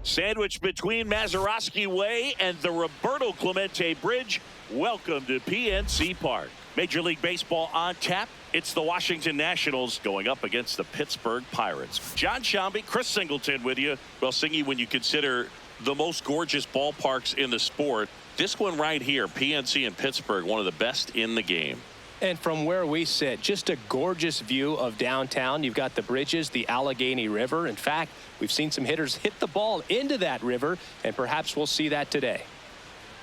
Sandwiched between Mazeroski Way and the Roberto Clemente Bridge, welcome to PNC Park. Major League Baseball on tap. It's the Washington Nationals going up against the Pittsburgh Pirates. John Shambi, Chris Singleton with you. Well, Singy, when you consider the most gorgeous ballparks in the sport, this one right here, PNC in Pittsburgh, one of the best in the game. And from where we sit, just a gorgeous view of downtown. You've got the bridges, the Allegheny River. In fact, we've seen some hitters hit the ball into that river, and perhaps we'll see that today.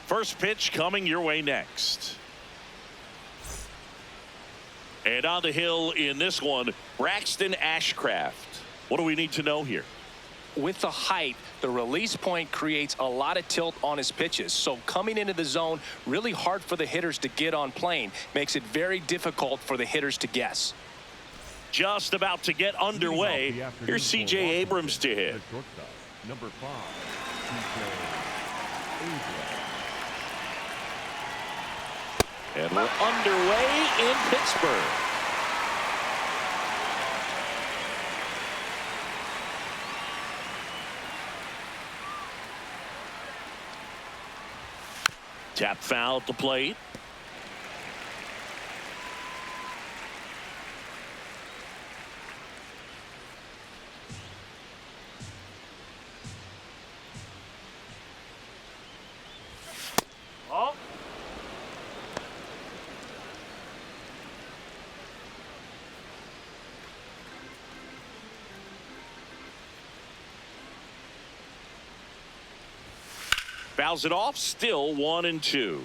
First pitch coming your way next. And on the hill in this one, Braxton Ashcraft. What do we need to know here? With the height, the release point creates a lot of tilt on his pitches. So coming into the zone, really hard for the hitters to get on plane. Makes it very difficult for the hitters to guess. Just about to get underway. Here's C.J. Abrams to hit. Number 5, C.J. Abrams. And we're underway in Pittsburgh. Tap foul at the plate. Oh. Fouls it off, still 1-2.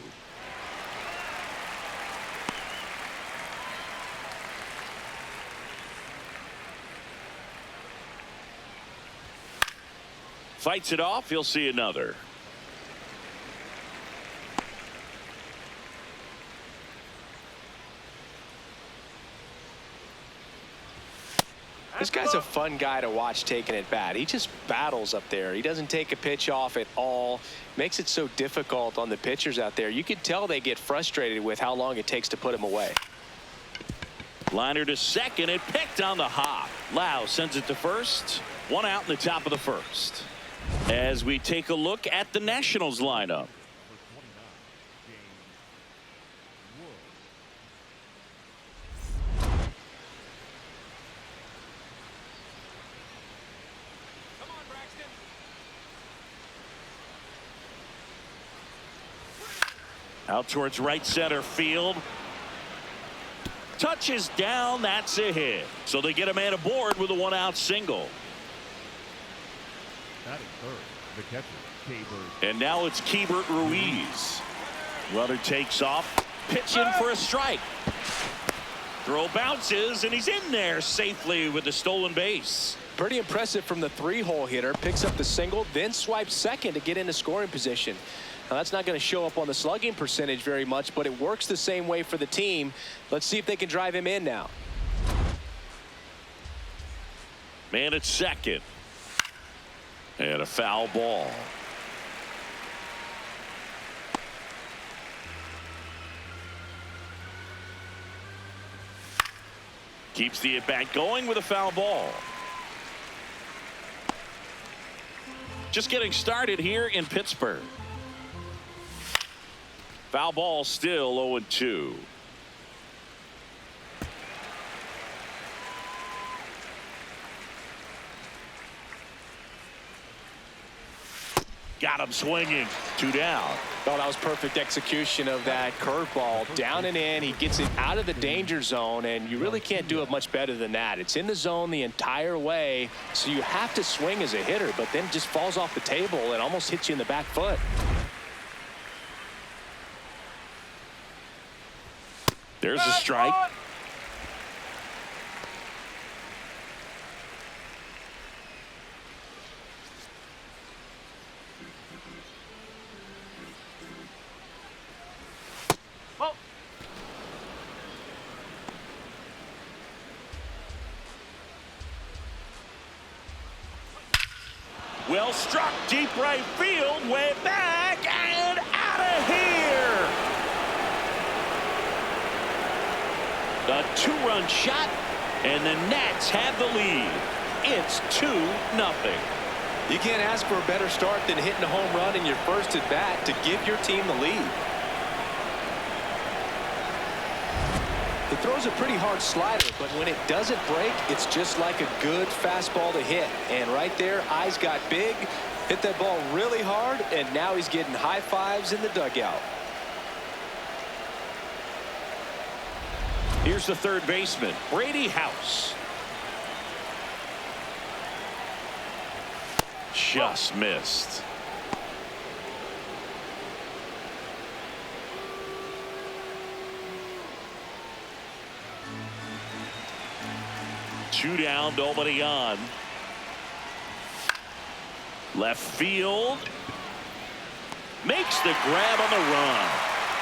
Fights it off, he'll see another. This guy's a fun guy to watch taking at bat. He just battles up there. He doesn't take a pitch off at all. Makes it so difficult on the pitchers out there. You can tell they get frustrated with how long it takes to put him away. Liner to second, and picked on the hop. Lau sends it to first. One out in the top of the first. As we take a look at the Nationals lineup. Out towards right center field. Touches down, that's a hit. So they get a man aboard with a one-out single. That is third, the catcher, Keibert. And now it's Keibert Ruiz. Runner takes off, pitching for a strike. Throw bounces, and he's in there safely with the stolen base. Pretty impressive from the three-hole hitter. Picks up the single, then swipes second to get into scoring position. Now, that's not going to show up on the slugging percentage very much, but it works the same way for the team. Let's see if they can drive him in now. Man at second. And a foul ball. Keeps the at-bat going with a foul ball. Just getting started here in Pittsburgh. Foul ball, still 0-2. Got him swinging. 2 down. Oh, that was perfect execution of that curveball. Down and in. He gets it out of the danger zone, and you really can't do it much better than that. It's in the zone the entire way, so you have to swing as a hitter, but then it just falls off the table and almost hits you in the back foot. There's a strike. Oh. Well struck, deep right field, way back and out of here. A 2-run shot, and the Nats have the lead. It's 2-0. You can't ask for a better start than hitting a home run in your first at bat to give your team the lead. He throws a pretty hard slider, but when it doesn't break, it's just like a good fastball to hit. And right there, eyes got big, hit that ball really hard, and now he's getting high fives in the dugout. Here's the third baseman, Brady House. Just missed. Two down, nobody on. Left field. Makes the grab on the run.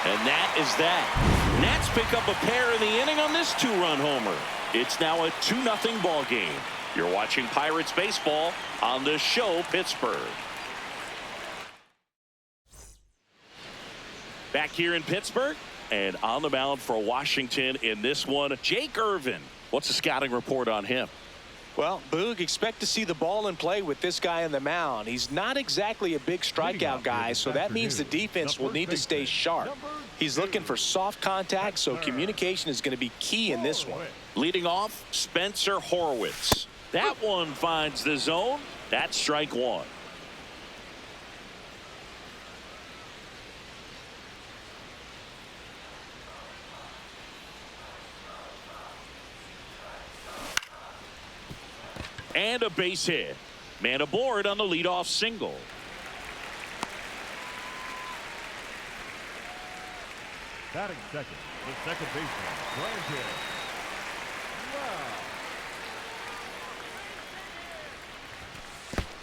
And that is that. Nats pick up a pair in the inning on this two-run homer. It's now a 2-0 ball game. You're watching Pirates baseball on the show Pittsburgh. Back here in Pittsburgh and on the mound for Washington in this one, Jake Irvin. What's the scouting report on him? Well, Boog, expect to see the ball in play with this guy on the mound. He's not exactly a big strikeout guy, so that means the defense will need to stay sharp. He's looking for soft contact, so communication is going to be key in this one. Leading off, Spencer Horwitz. That one finds the zone. That's strike one. And a base hit. Man aboard on the leadoff single. Batting second, the second baseman, R1G19.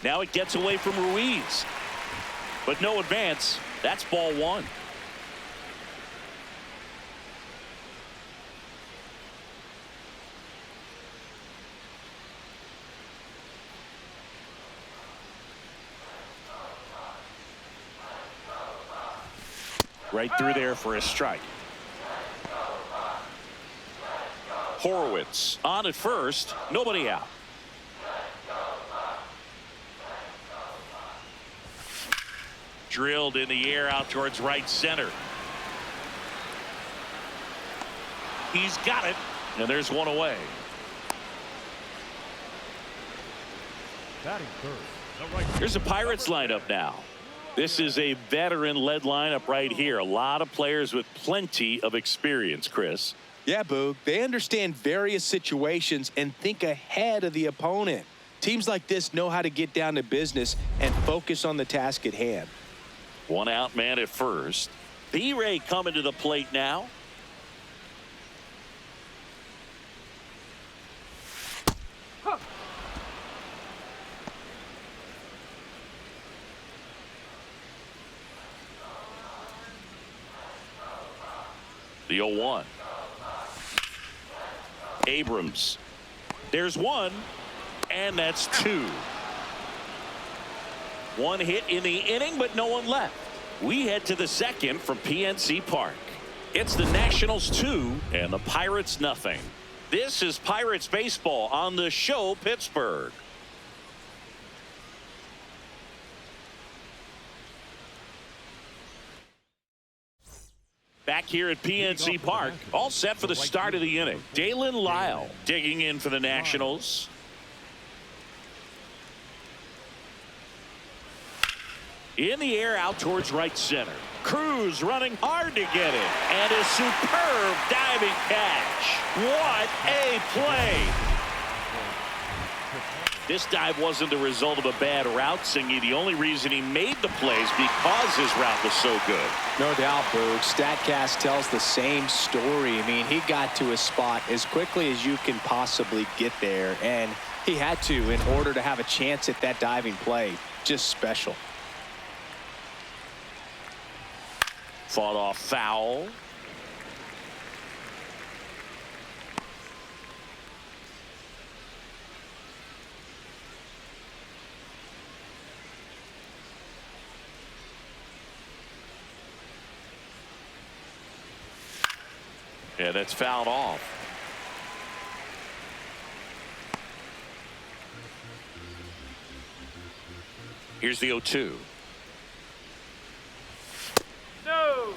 Now it gets away from Ruiz. But no advance. That's ball one. Right through there for a strike. Horwitz on at first. Nobody out. Drilled in the air out towards right center. He's got it. And there's one away. Batting third, Here's the Pirates lineup now. This is a veteran-led lineup right here. A lot of players with plenty of experience, Chris. Yeah, Boog. They understand various situations and think ahead of the opponent. Teams like this know how to get down to business and focus on the task at hand. One out man at first. B-Ray coming to the plate now. The 0-1. Abrams. There's one, and that's two. One hit in the inning, but no one left. We head to the second from PNC Park. It's the Nationals 2 and the Pirates nothing. This is Pirates baseball on the show Pittsburgh. Back here at PNC Park, all set for the start of the inning. Dalen Lyle digging in for the Nationals. In the air out towards right center. Cruz running hard to get it. And a superb diving catch. What a play. This dive wasn't the result of a bad route, Singy. The only reason he made the plays because his route was so good. No doubt, Boog. StatCast tells the same story. I mean, he got to his spot as quickly as you can possibly get there, and he had to in order to have a chance at that diving play. Just special. Fought off foul. Yeah, that's fouled off. Here's the 0-2. No.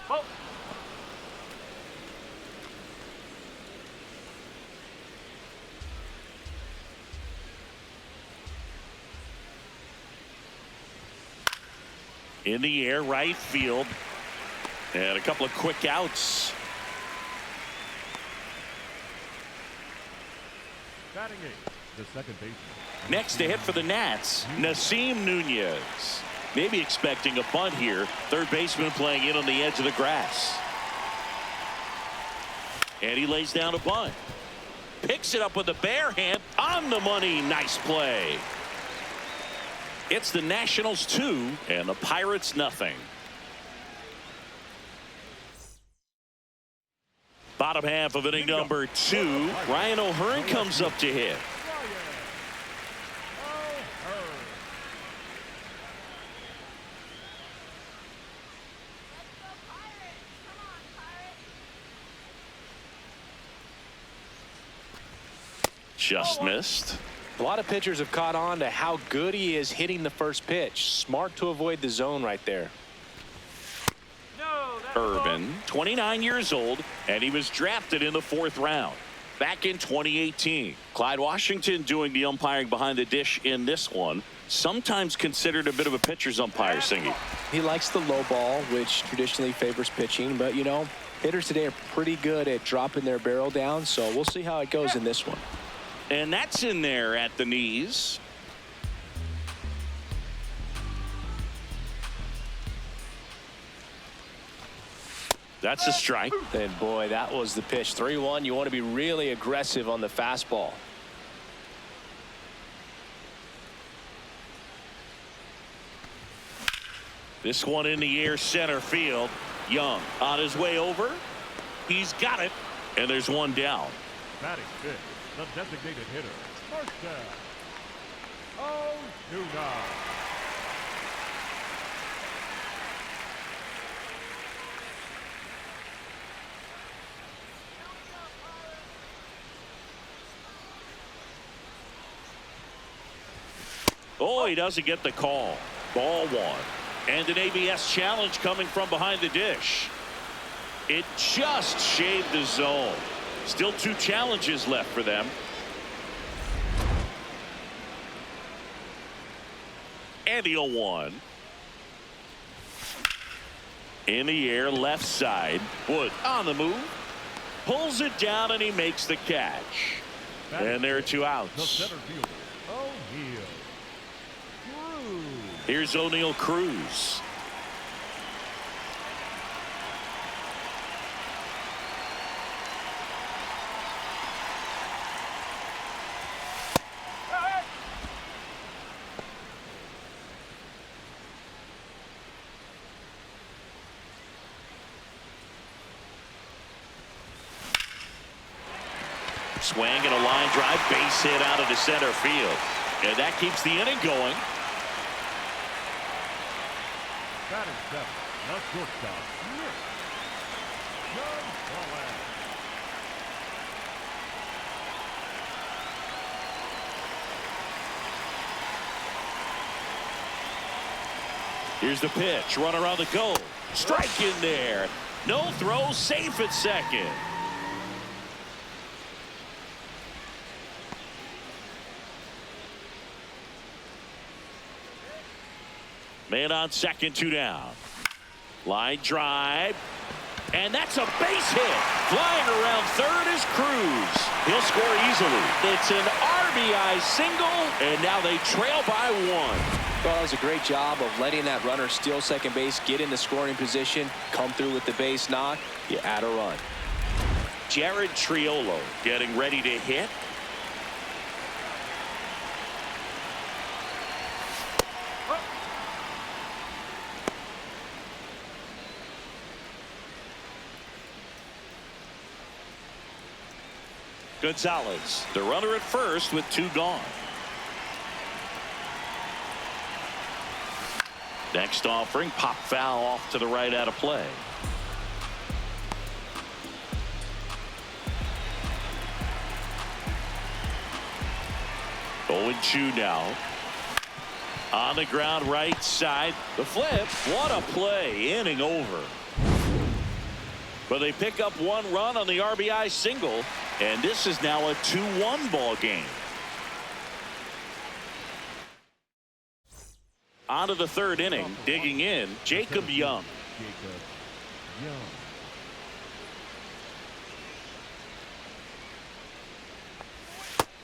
Oh. In the air, right field. And a couple of quick outs. Batting eighth, the second baseman. Next to hit for the Nats, Nasim Nunez. Maybe expecting a bunt here. Third baseman playing in on the edge of the grass. And he lays down a bunt. Picks it up with a bare hand. On the money. Nice play. It's the Nationals 2 and the Pirates nothing. Bottom half of inning number 2. Ryan O'Hearn comes up to hit. Just missed. A lot of pitchers have caught on to how good he is hitting the first pitch. Smart to avoid the zone right there. No. Urban, 29 years old, and he was drafted in the 4th round back in 2018. Clyde Washington doing the umpiring behind the dish in this one. Sometimes considered a bit of a pitcher's umpire, Singy. He likes the low ball, which traditionally favors pitching, but you know, hitters today are pretty good at dropping their barrel down, so we'll see how it goes in this one. And that's in there at the knees. That's a strike. And boy, that was the pitch. 3-1. You want to be really aggressive on the fastball. This one in the air, center field. Young on his way over. He's got it. And there's one down. Batting fifth, the designated hitter, first down. Oh, do not. Oh, he doesn't get the call. Ball 1. And an ABS challenge coming from behind the dish. It just shaved the zone. Still 2 challenges left for them. And the 0-1. In the air, left side. Wood on the move. Pulls it down, and he makes the catch. And there are 2 The outs. center fielder, O'Neal. Cruz. Here's O'Neal Cruz. Swing and a line drive, base hit out of the center field. And that keeps the inning going. Batting seventh, the shortstop, Nick. John Collins. Here's the pitch. Runner on the go. Strike in there. No throw. Safe at second. Man on second, 2 down. Line drive. And that's a base hit. Flying around third is Cruz. He'll score easily. It's an RBI single, and now they trail by 1. Well, that was a great job of letting that runner steal second base, get in the scoring position, come through with the base knock. You add a run. Jared Triolo getting ready to hit. Gonzalez, the runner at first with 2 gone. Next offering, pop foul off to the right out of play. 0-2 now. On the ground right side. The flip. What a play. Inning over. But they pick up one run on the RBI single. And this is now a 2-1 ball game. On to the third inning. Digging in, Jacob Young. Jacob Young.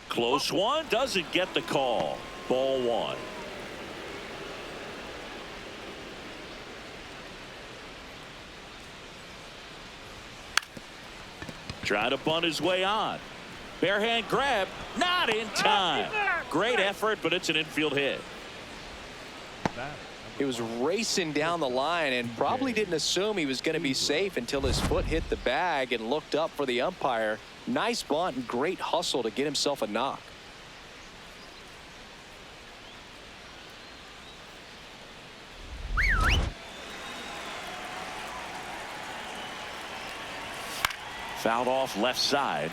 Close one. Doesn't get the call. Ball one. Trying to bunt his way on. Barehand grab. Not in time. Great effort, but it's an infield hit. He was racing down the line and probably didn't assume he was going to be safe until his foot hit the bag and looked up for the umpire. Nice bunt and great hustle to get himself a knock. Fouled off left side.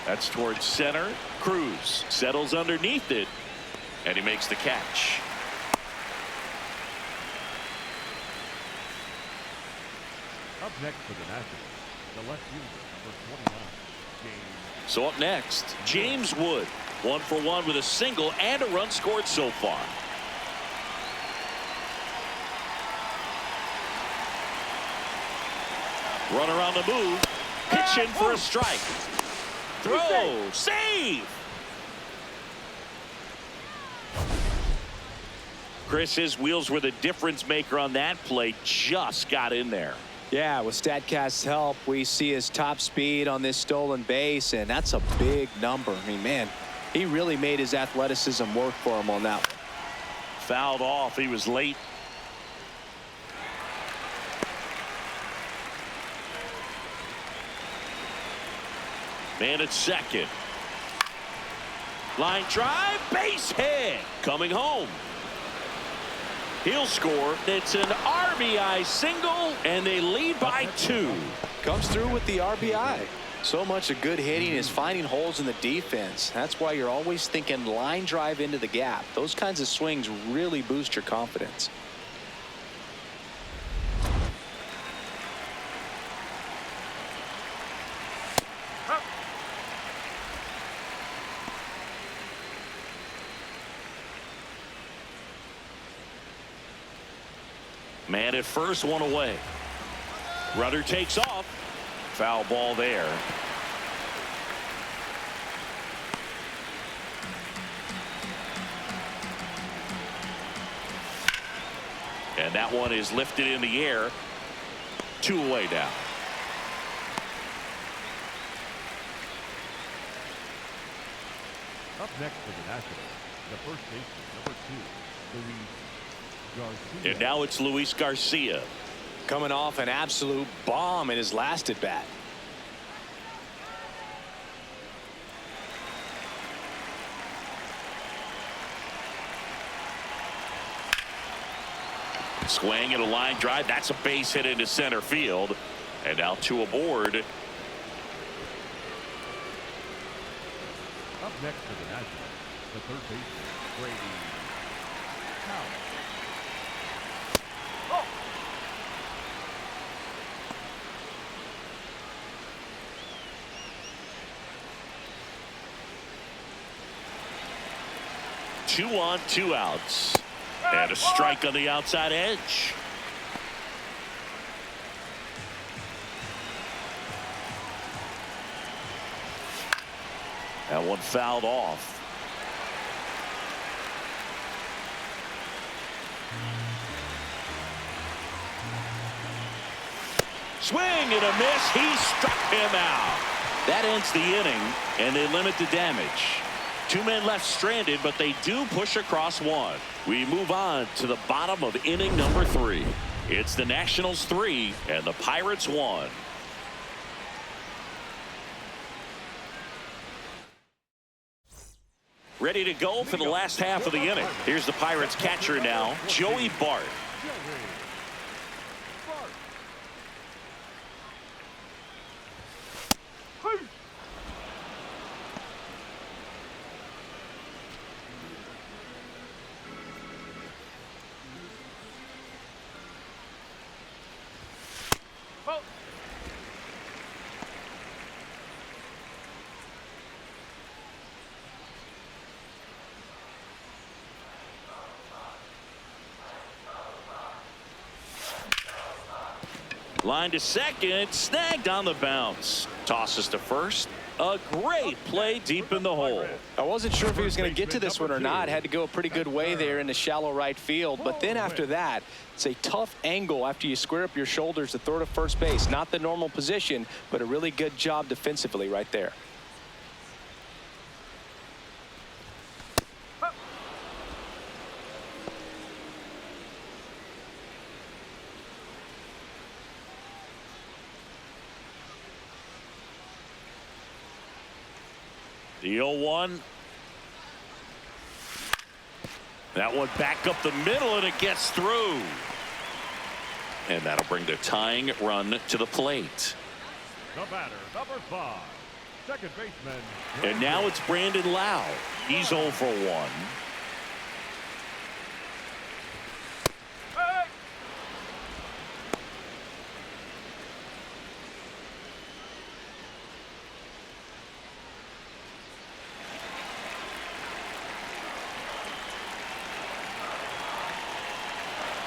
That's towards center. Cruz settles underneath it, and he makes the catch. Up next for the Nationals, the left fielder, number 29, James. So up next, James Wood. 1 for 1 with a single and a run scored so far. Runner on the move. Pitch in for a strike. Throw. Save. Chris, his wheels were the difference maker on that play. Just got in there. Yeah, with StatCast's help, we see his top speed on this stolen base, and that's a big number. I mean, man, he really made his athleticism work for him on that one. Fouled off. He was late. Man at second. Line drive, base hit. Coming home. He'll score. It's an RBI single, and they lead by 2. Comes through with the RBI. So much of good hitting is finding holes in the defense. That's why you're always thinking line drive into the gap. Those kinds of swings really boost your confidence. Man at first, one away. Runner takes off. Foul ball there. And that one is lifted in the air. 2 away now. Up next for the Nationals, the first baseman, number 2, Luis Garcia. And now it's Luis Garcia. Coming off an absolute bomb in his last at bat. Swing and a line drive. That's a base hit into center field. And now 2 aboard. Up next for the Nationals, the third baseman, Brady Howell. Two on, 2 outs. And a strike on the outside edge. That one fouled off. Swing and a miss. He struck him out. That ends the inning, and they limit the damage. 2 men left stranded, but they do push across 1. We move on to the bottom of inning number 3. It's the Nationals 3 and the Pirates 1. Ready to go for the last half of the inning. Here's the Pirates catcher now, Joey Bart. Line to second, snagged on the bounce. Tosses to first. A great play deep in the hole. I wasn't sure if he was going to get to this one or not. Had to go a pretty good way there in the shallow right field. But then after that, it's a tough angle after you square up your shoulders to throw to first base. Not the normal position, but a really good job defensively right there. The 0-1. That one back up the middle, and it gets through. And that'll bring the tying run to the plate. The batter, number 5, second baseman. And now it's Brandon Lau. He's 0 for 1.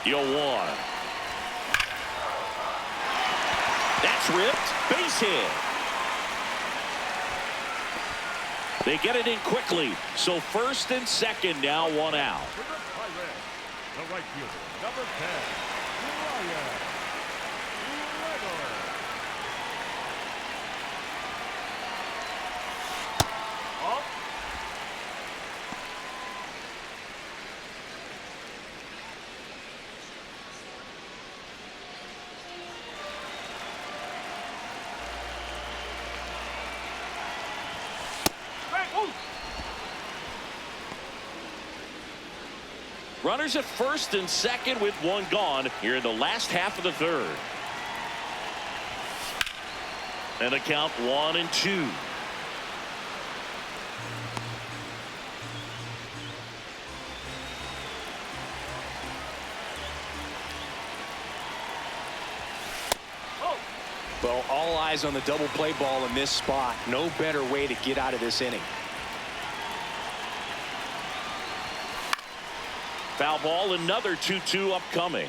The 0-1. That's ripped. Base hit. They get it in quickly. So first and second now, 1 out. The right fielder, number 10, Ryan. Runners at first and second with 1 gone here in the last half of the third. And a count 1-2. Well, all eyes on the double play ball in this spot. No better way to get out of this inning. Foul ball, another 2-2 upcoming.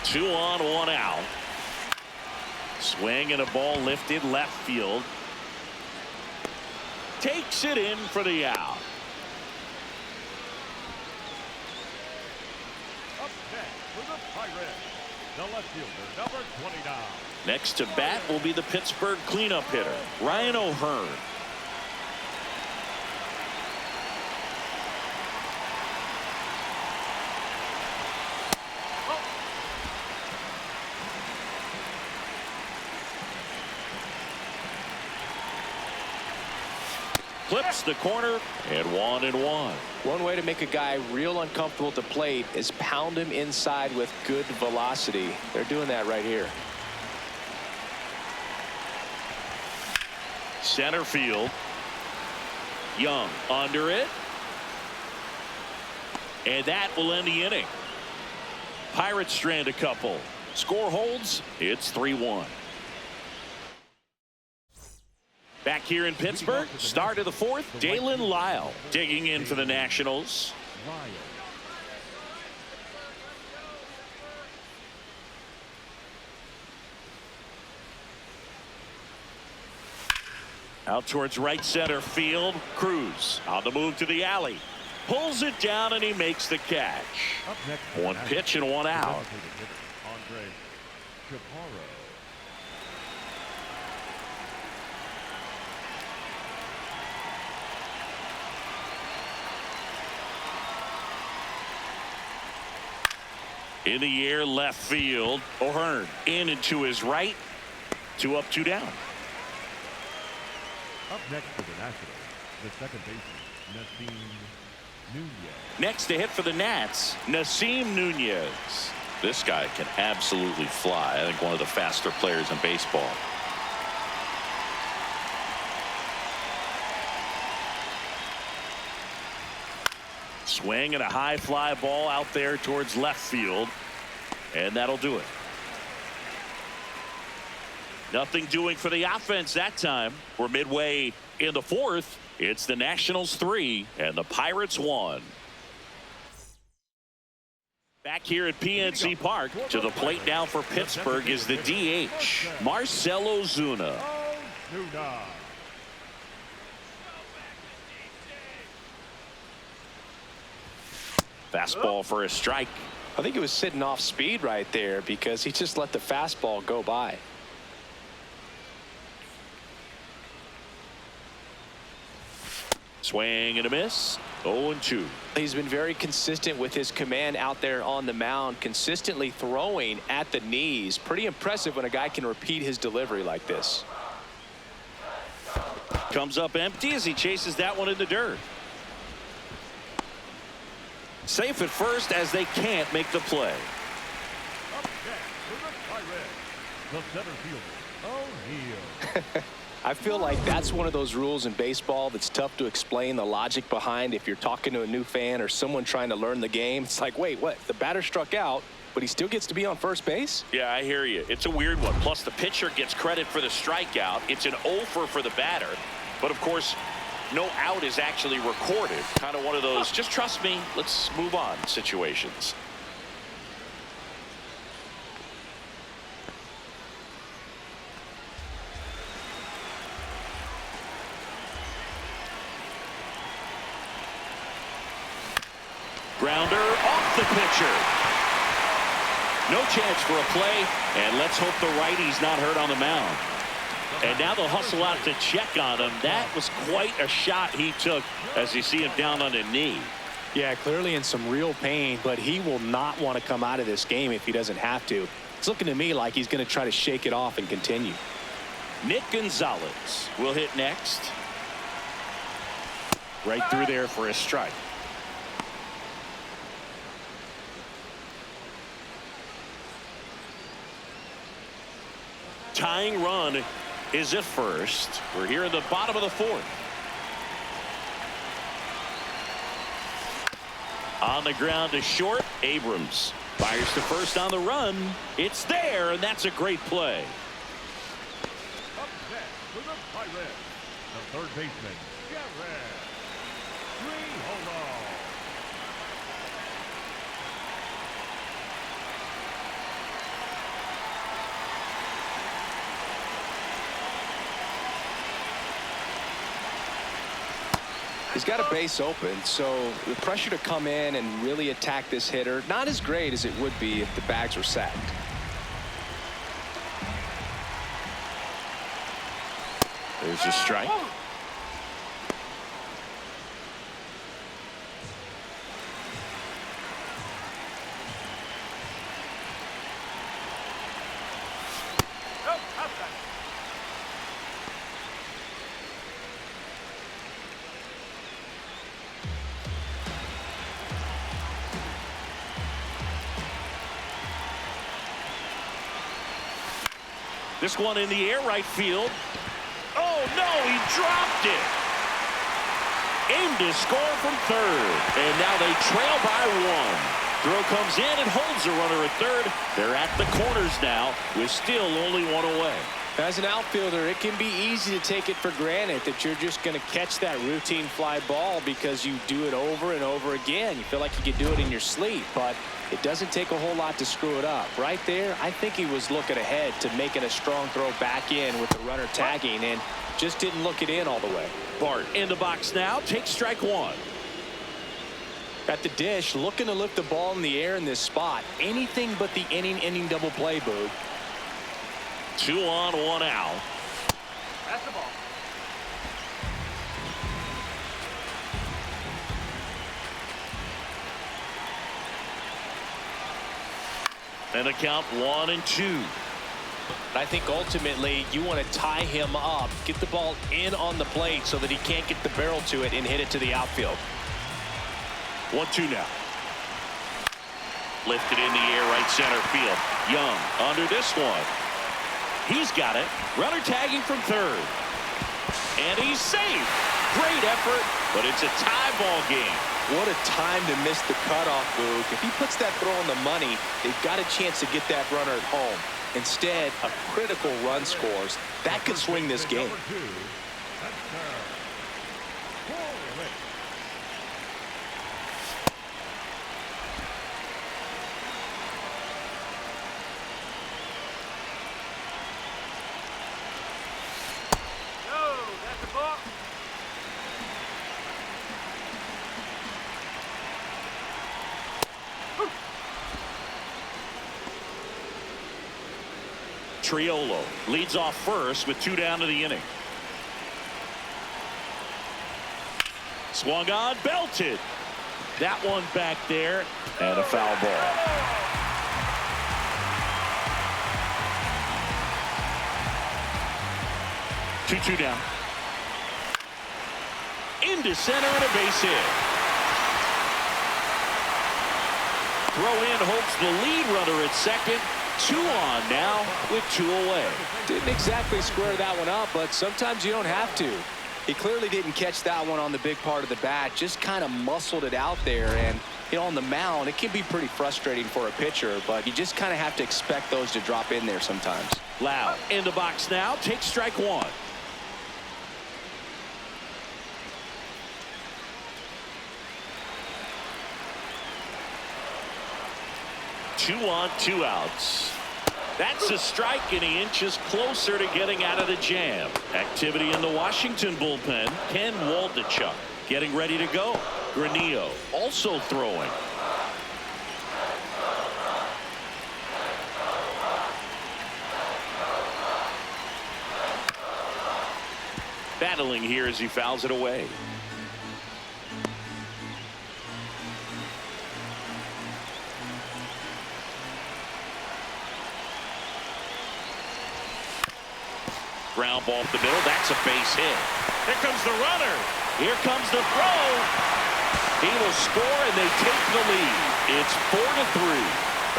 Two on, 1 out. Swing and a ball lifted left field. Takes it in for the out. Up next for the Pirates, the left fielder, number 29. Next to bat will be the Pittsburgh cleanup hitter, Ryan O'Hearn. Clips the corner, and 1-1. One way to make a guy real uncomfortable at the plate is pound him inside with good velocity. They're doing that right here. Center field. Young under it. And that will end the inning. Pirates strand a couple. Score holds. It's 3-1. Back here in Pittsburgh, start of the fourth, Dalen Lyle digging in for the Nationals. Out towards right center field. Cruz on the move to the alley. Pulls it down and he makes the catch. One pitch and 1 out. In the air, left field. O'Hearn in and to his right. 2 up, 2 down. Up next for the Nationals, the second baseman, Nasim Nunez. Next to hit for the Nats, Nasim Nunez. This guy can absolutely fly. I think one of the faster players in baseball. Swing and a high fly ball out there towards left field. And that'll do it. Nothing doing for the offense that time. We're midway in the 4th. It's the Nationals 3 and the Pirates 1. Back here at PNC Park, to the plate now for Pittsburgh is the DH, Marcell Ozuna. Fastball for a strike. I think he was sitting off speed right there because he just let the fastball go by. Swing and a miss. 0-2. He's been very consistent with his command out there on the mound, consistently throwing at the knees. Pretty impressive when a guy can repeat his delivery like this. Comes up empty as he chases that one in the dirt. Safe at first as they can't make the play. Up next for the Pirates, the center fielder, O'Neill. I feel like that's one of those rules in baseball that's tough to explain the logic behind if you're talking to a new fan or someone trying to learn the game. It's like, wait, what? The batter struck out, but he still gets to be on first base? Yeah, I hear you. It's a weird one. Plus, the pitcher gets credit for the strikeout. It's an over for the batter. But, of course, no out is actually recorded. Kind of one of those, just trust me, let's move on situations. Grounder off the pitcher. No chance for a play, and let's hope the righty's not hurt on the mound. And now they'll hustle out to check on him. That was quite a shot he took as you see him down on a knee. Yeah, clearly in some real pain, but he will not want to come out of this game if he doesn't have to. It's looking to me like he's going to try to shake it off and continue. Nick Gonzalez will hit next. Right through there for a strike. Tying run is at first. We're here in the bottom of the 4th. On the ground to short. Abrams fires to first on the run. It's there, and that's a great play. Up next for the Pirates, the third baseman, Garrett Greenhollow. He's got a base open, so the pressure to come in and really attack this hitter, not as great as it would be if the bags were sacked. There's a strike. This one in the air, right field. Oh, no, he dropped it. Aimed to score from third. And now they trail by 1. Throw comes in and holds the runner at third. They're at the corners now with still only 1 away. As an outfielder, it can be easy to take it for granted that you're just going to catch that routine fly ball because you do it over and over again. You feel like you could do it in your sleep, but it doesn't take a whole lot to screw it up. Right there, I think he was looking ahead to making a strong throw back in with the runner tagging and just didn't look it in all the way. Bart in the box now, takes strike 1. At the dish, looking to lift the ball in the air in this spot. Anything but the inning double play, Boog. 2 on, 1 out. That's the ball. And a count 1-2. I think ultimately you want to tie him up, get the ball in on the plate so that he can't get the barrel to it and hit it to the outfield. 1-2 now. Lifted in the air, right center field. Young under this one. He's got it. Runner tagging from third. And he's safe. Great effort, but it's a tie ball game. What a time to miss the cutoff, Boog. If he puts that throw on the money, they've got a chance to get that runner at home. Instead, a critical run scores. That could swing this game. Number 2, touchdown. Correct. No, that's a ball. Triolo leads off first with 2 down to the inning. Swung on, belted. That one back there, and a foul ball. Two down. Into center and a base hit. Throw in hopes the lead runner at second. 2 on now with 2 away. Didn't exactly square that one up, but sometimes you don't have to. He clearly didn't catch that one on the big part of the bat, just kind of muscled it out there. And you know, on the mound, it can be pretty frustrating for a pitcher, but you just kind of have to expect those to drop in there sometimes. Loud in the box now, takes strike 1. Two on, 2 outs. That's a strike, and he inches closer to getting out of the jam. Activity in the Washington bullpen. Ken Waldichuk getting ready to go. Granillo also throwing. Battling here as he fouls it away. Ground ball up the middle. That's a base hit. Here comes the runner. Here comes the throw. He will score, and they take the lead. It's 4-3.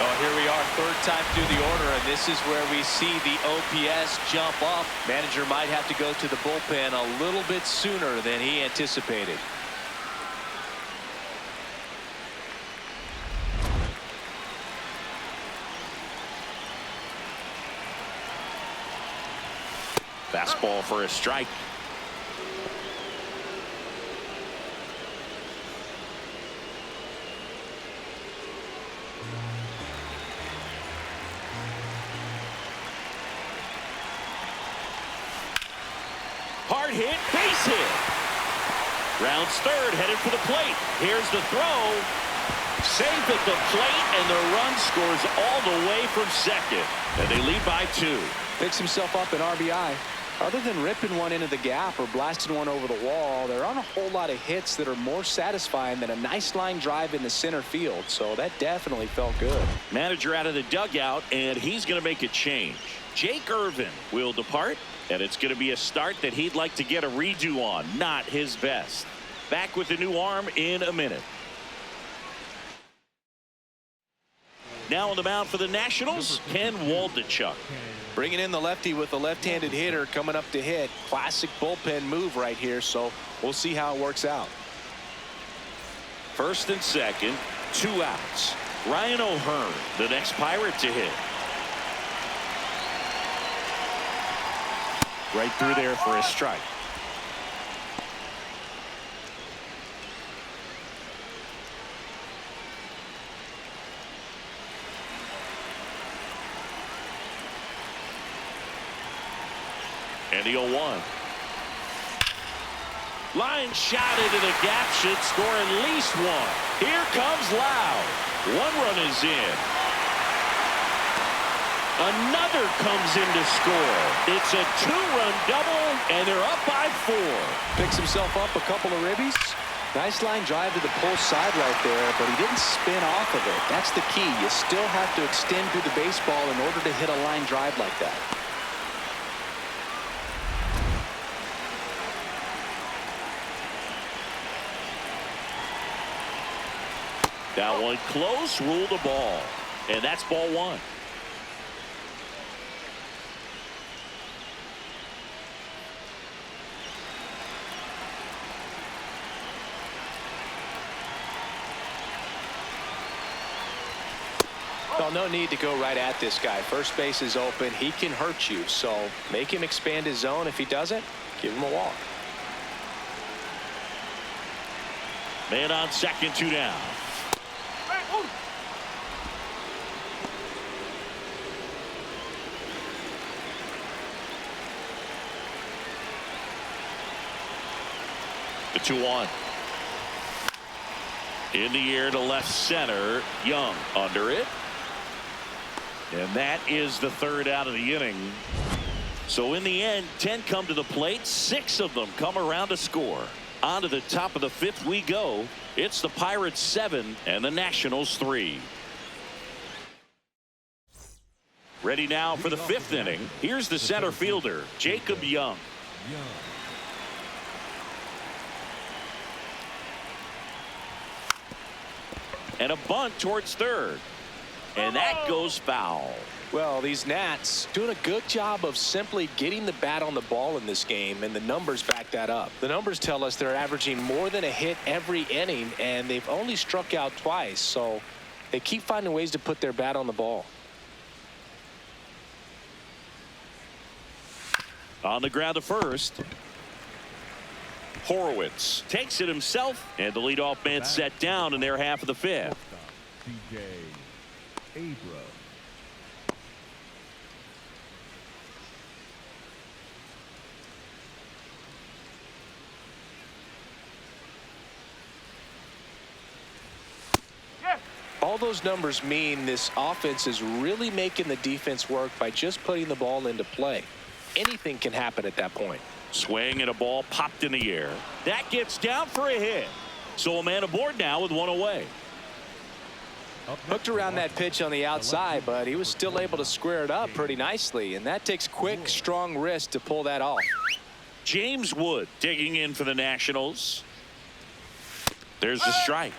Well, here we are, third time through the order, and this is where we see the OPS jump up. Manager might have to go to the bullpen a little bit sooner than he anticipated. Fastball for a strike. Hard hit, base hit. Rounds third, headed for the plate. Here's the throw. Safe at the plate, and the run scores all the way from second. And they lead by 2. Picks himself up an RBI. Other than ripping one into the gap or blasting one over the wall, there aren't a whole lot of hits that are more satisfying than a nice line drive in the center field. So that definitely felt good. Manager out of the dugout, and he's going to make a change. Jake Irvin will depart, and it's going to be a start that he'd like to get a redo on. Not his best. Back with the new arm in a minute. Now on the mound for the Nationals, Ken Waldichuk. Bringing in the lefty with a left-handed hitter coming up to hit. Classic bullpen move right here, so we'll see how it works out. First and second, 2 outs. Ryan O'Hearn, the next Pirate to hit. Right through there for a strike. And the 0-1. Line shot into the gap, should score at least 1. Here comes Loud. 1 run is in. Another comes in to score. It's a 2-run double, and they're up by 4. Picks himself up a couple of ribbies. Nice line drive to the pull side right there, but he didn't spin off of it. That's the key. You still have to extend through the baseball in order to hit a line drive like that. That one close, ruled a ball. And that's ball one. Well, no need to go right at this guy. First base is open. He can hurt you. So make him expand his zone. If he doesn't, give him a walk. Man on second, 2 down. The 2-1. In the air to left center. Young under it. And that is the third out of the inning. So in the end, 10 come to the plate. 6 of them come around to score. On to the top of the 5th we go. It's the Pirates 7 and the Nationals 3. Ready now for the 5th inning. Here's the center fielder, Jacob Young. And a bunt towards third. And that goes foul. Well, these Nats doing a good job of simply getting the bat on the ball in this game, and the numbers back that up. The numbers tell us they're averaging more than a hit every inning, and they've only struck out twice, so they keep finding ways to put their bat on the ball. On the ground to first. Horowitz takes it himself, and the leadoff man set down in their half of the 5th. C.J. Abrams. All those numbers mean this offense is really making the defense work by just putting the ball into play. Anything can happen at that point. Swing and a ball popped in the air. That gets down for a hit. So a man aboard now with 1 away. Hooked around that pitch on the outside, but he was still able to square it up pretty nicely, and that takes quick, strong wrist to pull that off. James Wood digging in for the Nationals. There's the strike.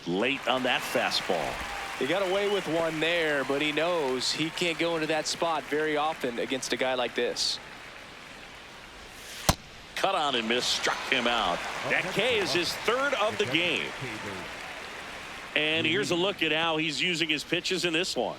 Late on that fastball. He got away with one there, but he knows he can't go into that spot very often against a guy like this. Cut on and miss, struck him out. That K is his 3rd of the game. And here's a look at how he's using his pitches in this one.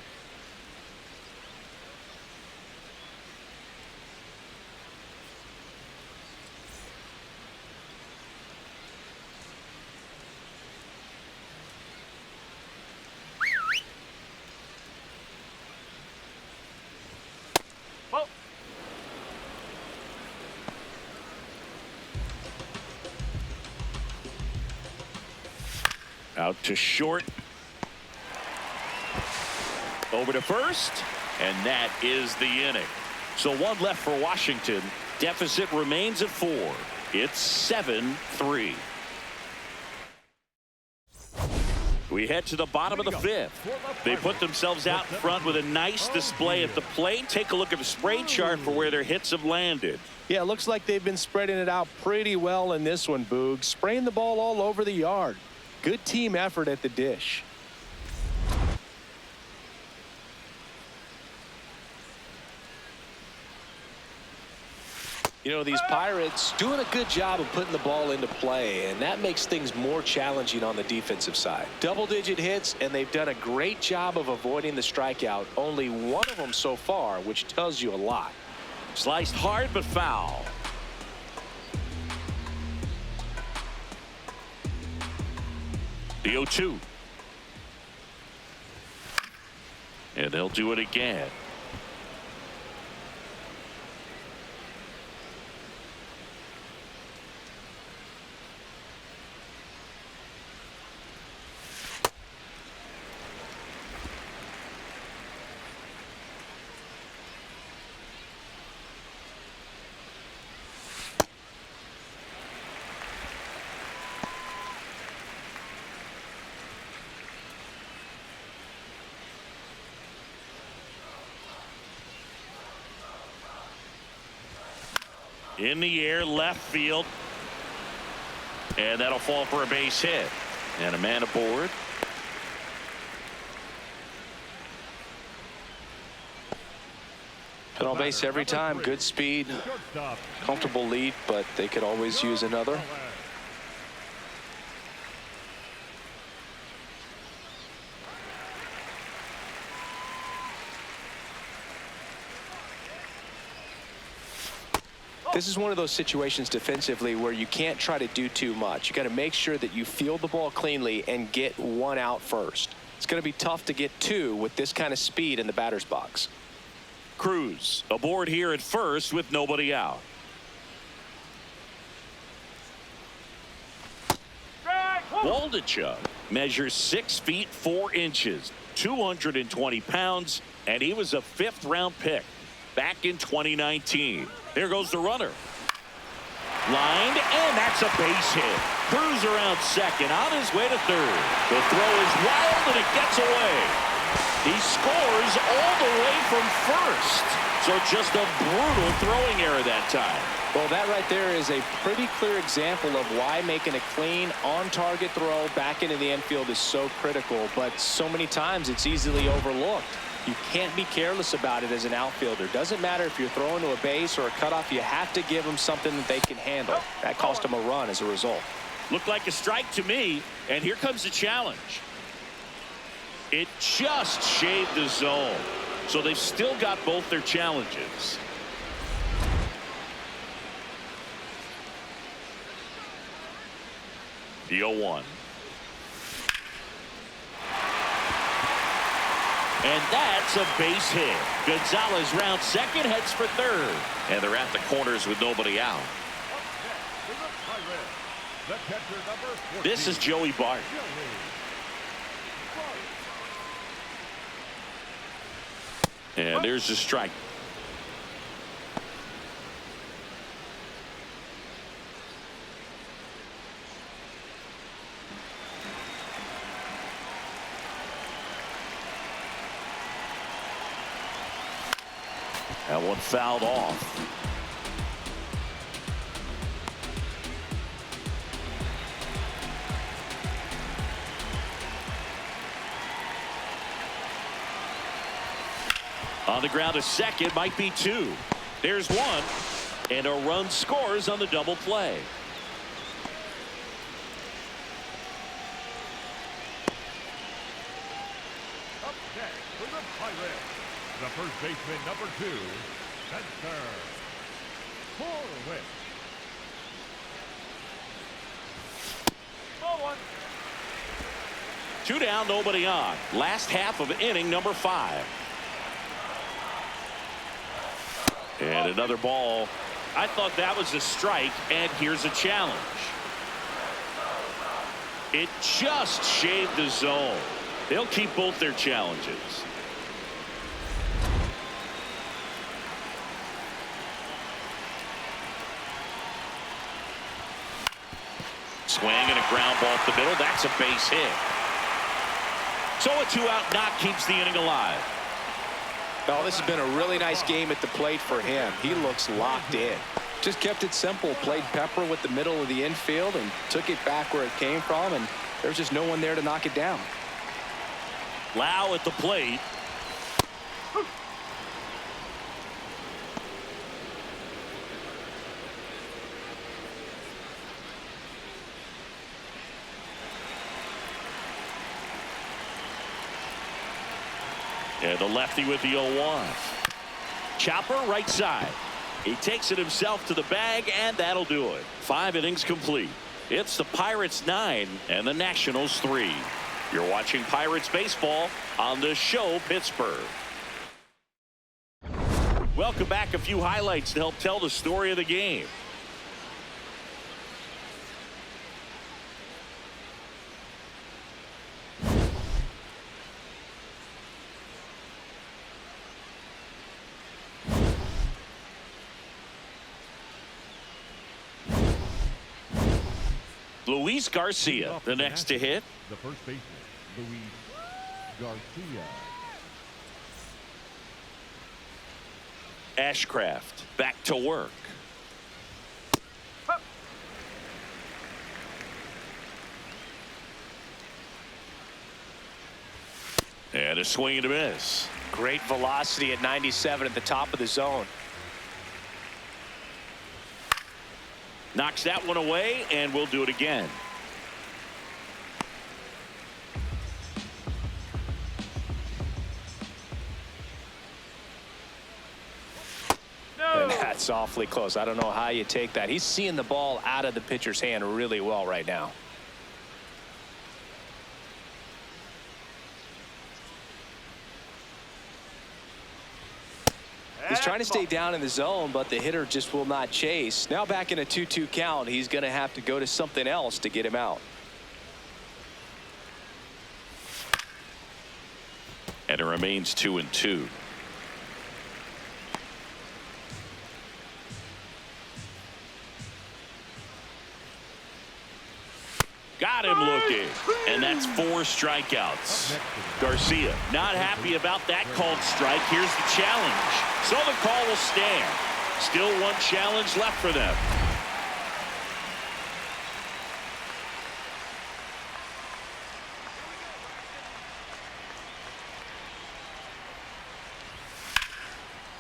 Out to short. Over to first. And that is the inning. So 1 left for Washington. Deficit remains at 4. It's 7-3. We head to the bottom of the 5th. They put themselves out in front with a nice display at the plate. Take a look at the spray chart for where their hits have landed. Yeah, it looks like they've been spreading it out pretty well in this one, Boog. Spraying the ball all over the yard. Good team effort at the dish. You know, these Pirates doing a good job of putting the ball into play, and that makes things more challenging on the defensive side. Double-digit hits, and they've done a great job of avoiding the strikeout. Only 1 of them so far, which tells you a lot. Sliced hard but foul. The 0-2. And they'll do it again. In the air, left field. And that'll fall for a base hit. And a man aboard. Put on base every time. Good speed. Comfortable lead, but they could always use another. This is one of those situations defensively where you can't try to do too much. You got to make sure that you field the ball cleanly and get one out first. It's going to be tough to get two with this kind of speed in the batter's box. Cruz aboard here at first with nobody out. Waldichuk measures 6 feet 4 inches, 220 pounds, and he was a 5th-round pick back in 2019. There goes the runner. Lined, and that's a base hit. Cruz around second, on his way to third. The throw is wild, and it gets away. He scores all the way from first. So just a brutal throwing error that time. Well, that right there is a pretty clear example of why making a clean, on-target throw back into the infield is so critical, but so many times it's easily overlooked. You can't be careless about it as an outfielder. Doesn't matter if you're throwing to a base or a cutoff, you have to give them something that they can handle. That cost them a run as a result. Looked like a strike to me, and here comes the challenge. It just shaved the zone, so they've still got both their challenges. The 0-1. And that's a base hit. Gonzalez round second, heads for third. And they're at the corners with nobody out. This is Joey Bart. And there's the strike. That one fouled off. On the ground, a second, might be two. There's one, and a run scores on the double play. Up next for the Pirates, the first baseman, number 2, Spencer Horwitz. Ball one. 2 down, nobody on. Last half of inning number 5. And another ball. I thought that was a strike, and here's a challenge. It just shaved the zone. They'll keep both their challenges. Swing and a ground ball up the middle. That's a base hit. So a 2-out knock keeps the inning alive. Oh, this has been a really nice game at the plate for him. He looks locked in. Just kept it simple. Played pepper with the middle of the infield and took it back where it came from, and there's just no one there to knock it down. Lau at the plate. And the lefty with the 0-1. Chopper right side. He takes it himself to the bag, and that'll do it. 5 innings complete. It's the Pirates 9 and the Nationals 3. You're watching Pirates baseball on the show Pittsburgh. Welcome back. A few highlights to help tell the story of the game. Luis Garcia, the next to hit. The first baseman, Luis Garcia. Ashcraft back to work. And a swing and a miss. Great velocity at 97 at the top of the zone. Knocks that one away, and we'll do it again. And that's awfully close. I don't know how you take that. He's seeing the ball out of the pitcher's hand really well right now. He's trying to stay down in the zone, but the hitter just will not chase. Now back in a 2-2 count, he's going to have to go to something else to get him out. And it remains 2-2. Got him looking, and that's 4 strikeouts. Garcia not happy about that called strike. Here's the challenge. So the call will stand. Still one challenge left for them.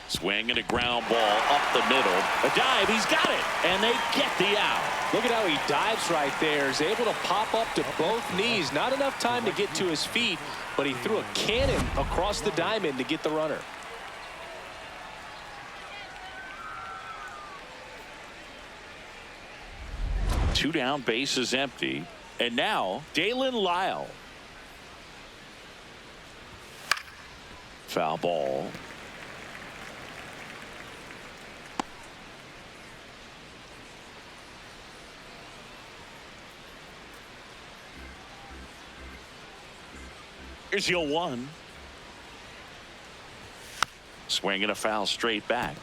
Swing and a ground ball up the middle. A dive, he's got it, and they get the out. Look at how he dives right there. He's able to pop up to both knees. Not enough time to get to his feet, but he threw a cannon across the diamond to get the runner. Two down, base is empty. And now, Dalen Lyle. Foul ball. Here's your 1. Swing and a foul straight back.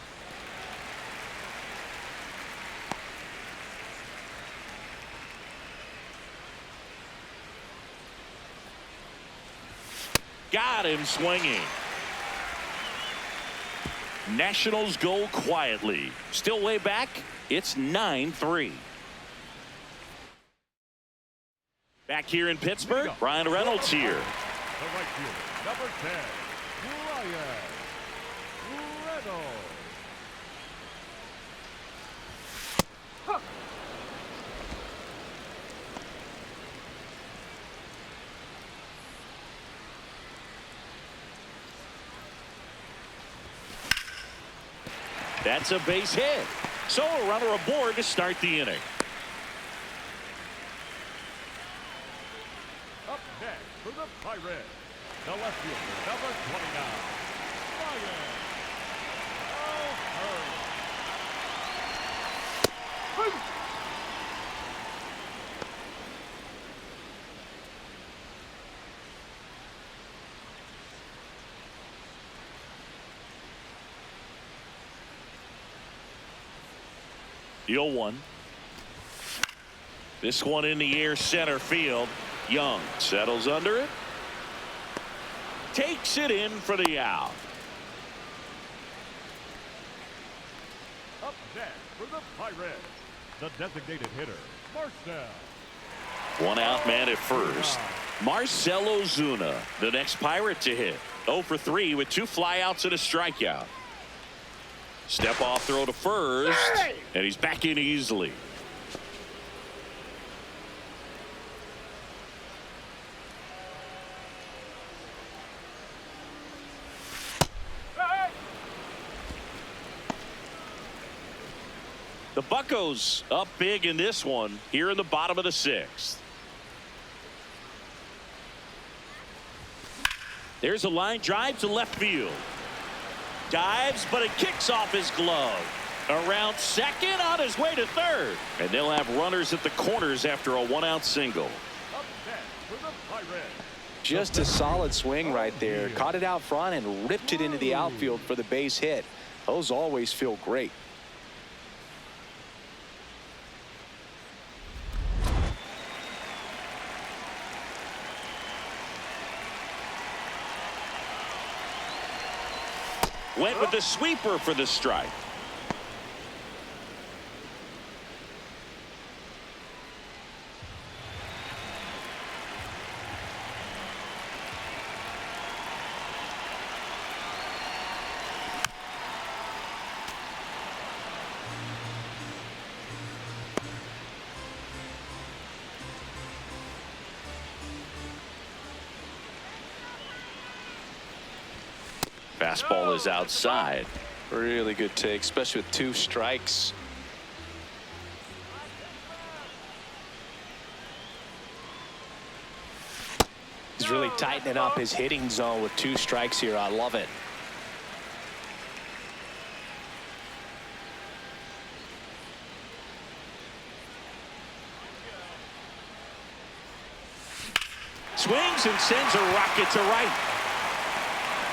Got him swinging. Nationals go quietly. Still way back. It's 9-3. Back here in Pittsburgh, Ryan Reynolds here. The right fielder, number 10, Ryan Reynolds. That's a base hit. So a runner aboard to start the inning. Up next for the Pirates, the left fielder, number 29, Ryan O'Hearn. The 0-1. This one in the air, center field. Young settles under it. Takes it in for the out. Up next for the Pirates, the designated hitter, Marcell. One out man at first. Marcell Ozuna, the next Pirate to hit. 0 for 3 with 2 flyouts and a strikeout. Step off throw to first, and he's back in easily. The Buccos up big in this one here in the bottom of the 6th. There's a line drive to left field. Dives, but it kicks off his glove. Around second, on his way to third. And they'll have runners at the corners after a 1-out single. Up next for the Pirates. Just a solid swing right there. Caught it out front and ripped it into the outfield for the base hit. Those always feel great. Went with the sweeper for the strike. Fastball is outside. Really good take, especially with 2 strikes. He's really tightening up his hitting zone with 2 strikes here. I love it. Swings and sends a rocket to right.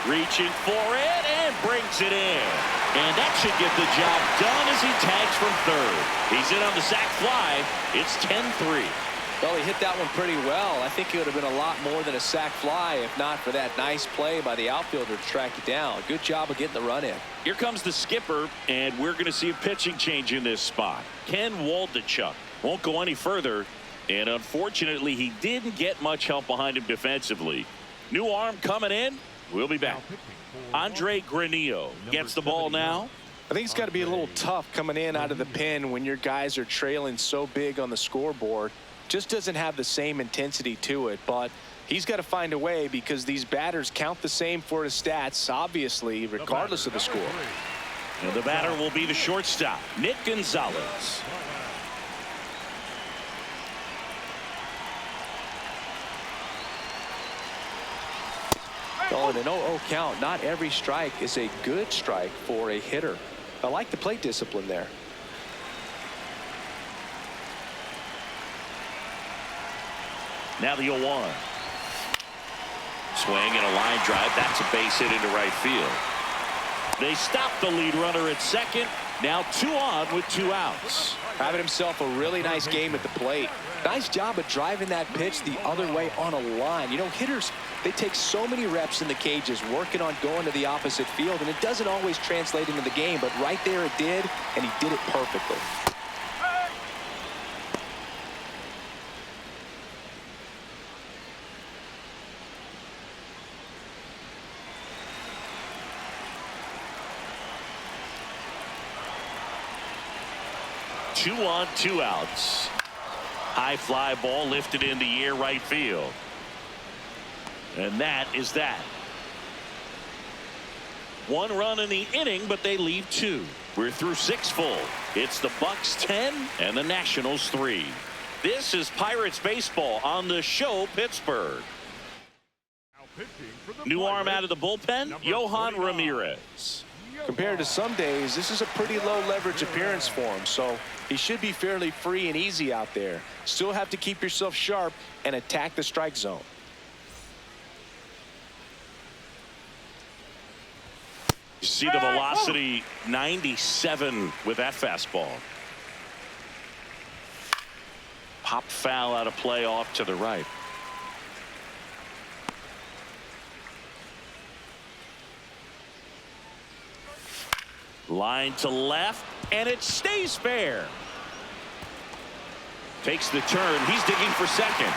Reaching for it and brings it in. And that should get the job done as he tags from third. He's in on the sac fly. It's 10-3. Well, he hit that one pretty well. I think it would have been a lot more than a sac fly if not for that nice play by the outfielder to track it down. Good job of getting the run in. Here comes the skipper, and we're going to see a pitching change in this spot. Ken Waldichuk won't go any further, and unfortunately, he didn't get much help behind him defensively. New arm coming in. We'll be back. Andre Granillo gets the ball now. I think it's got to be a little tough coming in out of the pen when your guys are trailing so big on the scoreboard. Just doesn't have the same intensity to it, but he's got to find a way because these batters count the same for his stats, obviously, regardless of the score. And the batter will be the shortstop, Nick Gonzalez. Oh, and an 0-0 count. Not every strike is a good strike for a hitter. I like the plate discipline there. Now the 0-1. Swing and a line drive. That's a base hit into right field. They stop the lead runner at second. Now 2 on with 2 outs. Having himself a really nice game at the plate. Nice job of driving that pitch the other way on a line. You know, hitters, they take so many reps in the cages working on going to the opposite field, and it doesn't always translate into the game, but right there it did, and he did it perfectly. Two on, 2 outs. High fly ball lifted in the air right field. And that is that. 1 run in the inning, but they leave 2. We're through 6 full. It's the Bucks 10 and the Nationals 3. This is Pirates baseball on the show Pittsburgh. New arm out of the bullpen, Johan Ramirez. Compared to some days, this is a pretty low leverage appearance for him, so he should be fairly free and easy out there. Still have to keep yourself sharp and attack the strike zone. You see the velocity 97 with that fastball. Pop foul out of play off to the right. Line to left, and it stays fair. Takes the turn. He's digging for second.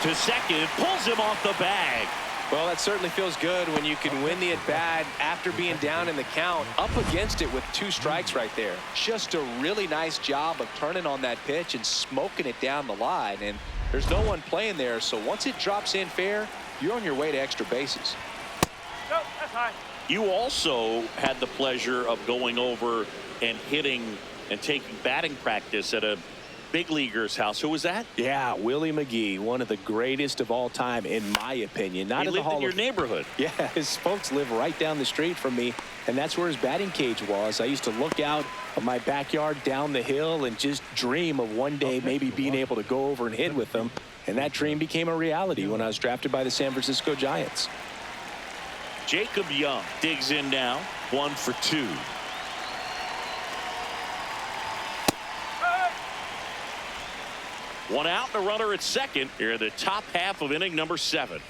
To second, pulls him off the bag. Well, that certainly feels good when you can win the at-bat after being down in the count, up against it with 2 strikes right there. Just a really nice job of turning on that pitch and smoking it down the line. And there's no one playing there, so once it drops in fair, you're on your way to extra bases. No, that's high. You also had the pleasure of going over and hitting and taking batting practice at a big leaguer's house. Who was that? Yeah, Willie McGee, one of the greatest of all time, in my opinion. Not he in the lived Hall in your of... neighborhood. Yeah, his folks live right down the street from me, and that's where his batting cage was. I used to look out of my backyard down the hill and just dream of one day maybe being able to go over and hit with them, and that dream became a reality when I was drafted by the San Francisco Giants. Jacob Young digs in now. 1 for 2. One out, and a runner at second here in the top half of inning number 7.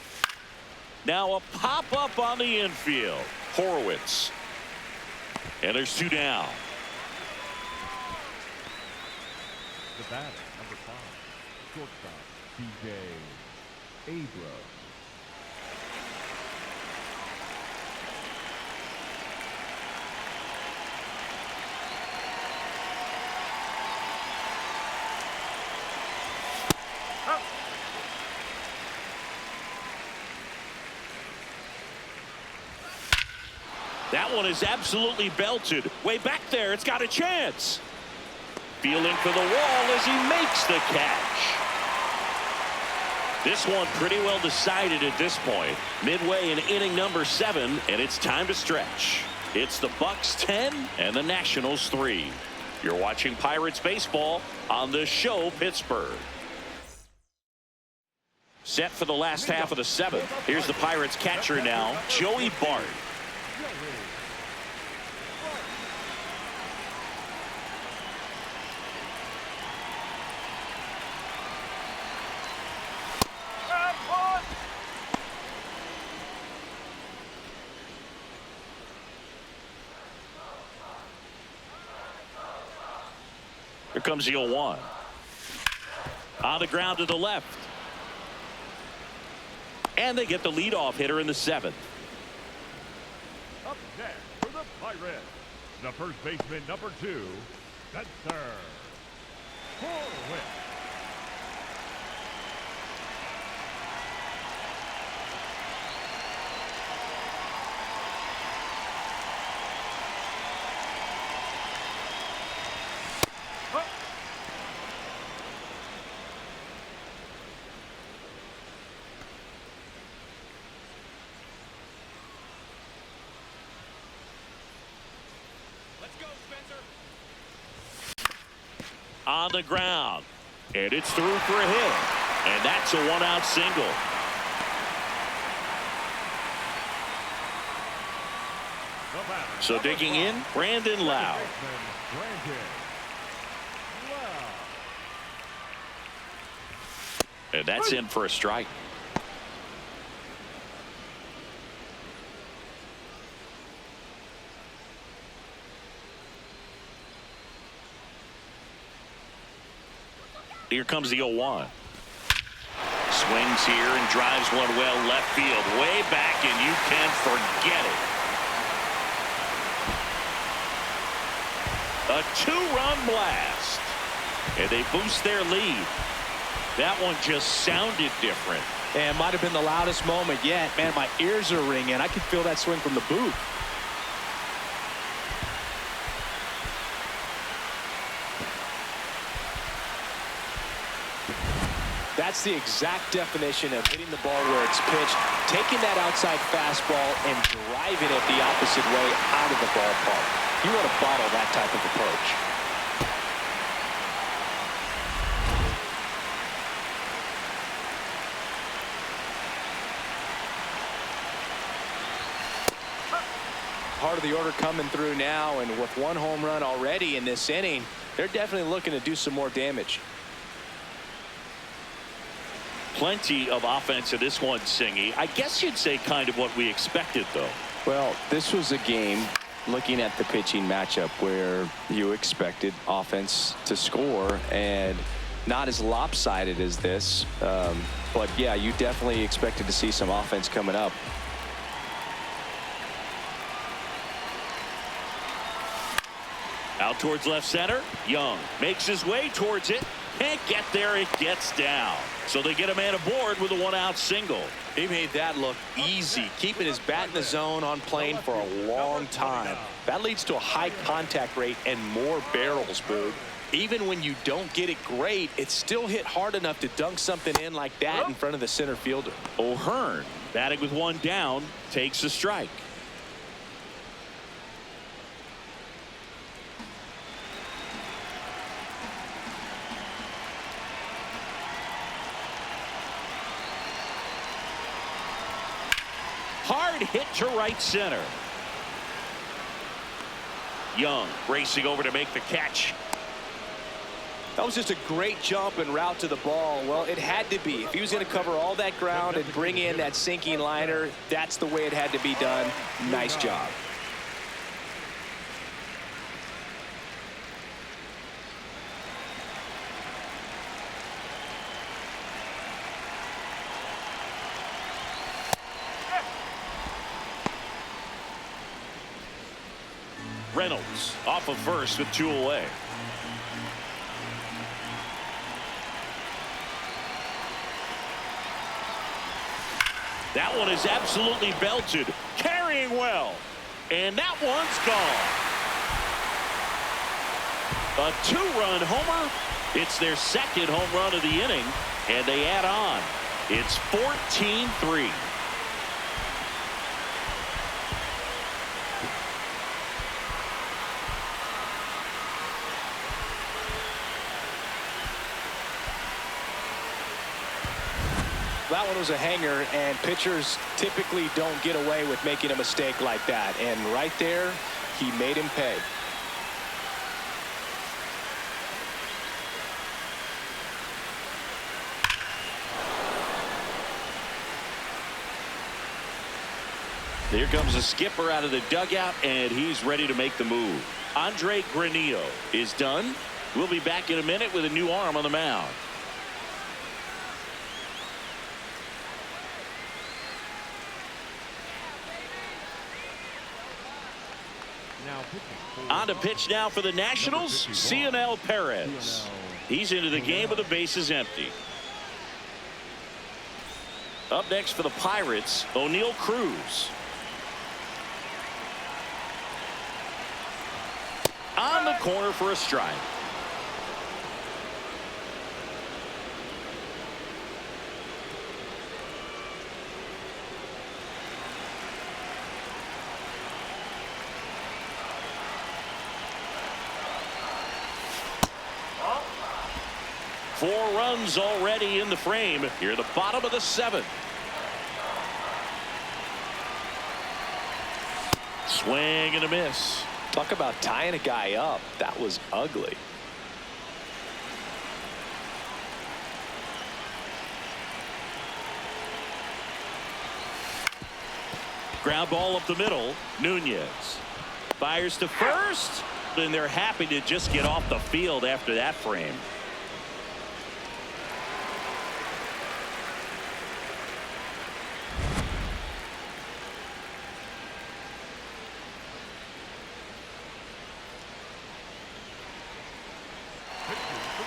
Now a pop-up on the infield. Horowitz. And there's 2 down. The batter, number 5, shortstop, DJ Abrams. That one is absolutely belted. Way back there, it's got a chance. Feeling for the wall as he makes the catch. This one pretty well decided at this point. Midway in inning number 7, and it's time to stretch. It's the Bucks 10 and the Nationals 3. You're watching Pirates baseball on the show Pittsburgh. Set for the last half of the 7th. Here's the Pirates catcher now, Joey Bart. Here comes the 0-1. On the ground to the left. And they get the leadoff hitter in the 7th. Up next for the Pirates, the first baseman, number 2, Spencer Horwitz. On the ground, and it's through for a hit, and that's a 1-out single. So digging in, Brandon Lau. And that's in for a strike. Here comes the 0-1. Swings here and drives one well left field. Way back, and you can forget it. A 2-run blast. And they boost their lead. That one just sounded different. And might have been the loudest moment yet. Man, my ears are ringing. I can feel that swing from the booth. That's the exact definition of hitting the ball where it's pitched, taking that outside fastball and driving it the opposite way out of the ballpark. You want to bottle that type of approach. Part of the order coming through now, and with 1 home run already in this inning, they're definitely looking to do some more damage. Plenty of offense in this one, Singy. I guess you'd say kind of what we expected, though. Well, this was a game, looking at the pitching matchup, where you expected offense to score, and not as lopsided as this. But, yeah, you definitely expected to see some offense coming up. Out towards left center. Young makes his way towards it. Can't get there. It gets down. So they get a man aboard with a 1-out single. He made that look easy, keeping his bat in the zone on plane for a long time. That leads to a high contact rate and more barrels, Boog. Even when you don't get it great, it's still hit hard enough to dunk something in like that in front of the center fielder. O'Hearn, batting with 1 down, takes a strike. Hard hit to right center. Young racing over to make the catch. That was just a great jump and route to the ball. Well, it had to be. If he was going to cover all that ground and bring in that sinking liner, that's the way it had to be done. Nice job. Reynolds off of first with 2 away. That one is absolutely belted, carrying well, And that one's gone. A 2-run homer. It's their second home run of the inning, and they add on. It's 14-3. That one was a hanger, and pitchers typically don't get away with making a mistake like that. And right there, he made him pay. Here comes the skipper out of the dugout, and he's ready to make the move. Andre Granillo is done. We'll be back in a minute with a new arm on the mound. On to pitch now for the Nationals, Cionel Perez. He's into the game with the bases empty. Up next for the Pirates, O'Neal Cruz. On the corner for a strike. Four runs already in the frame here at the bottom of the 7th. Swing and a miss. Talk about tying a guy up. That was ugly. Ground ball up the middle. Nunez fires to first, and they're happy to just get off the field after that frame.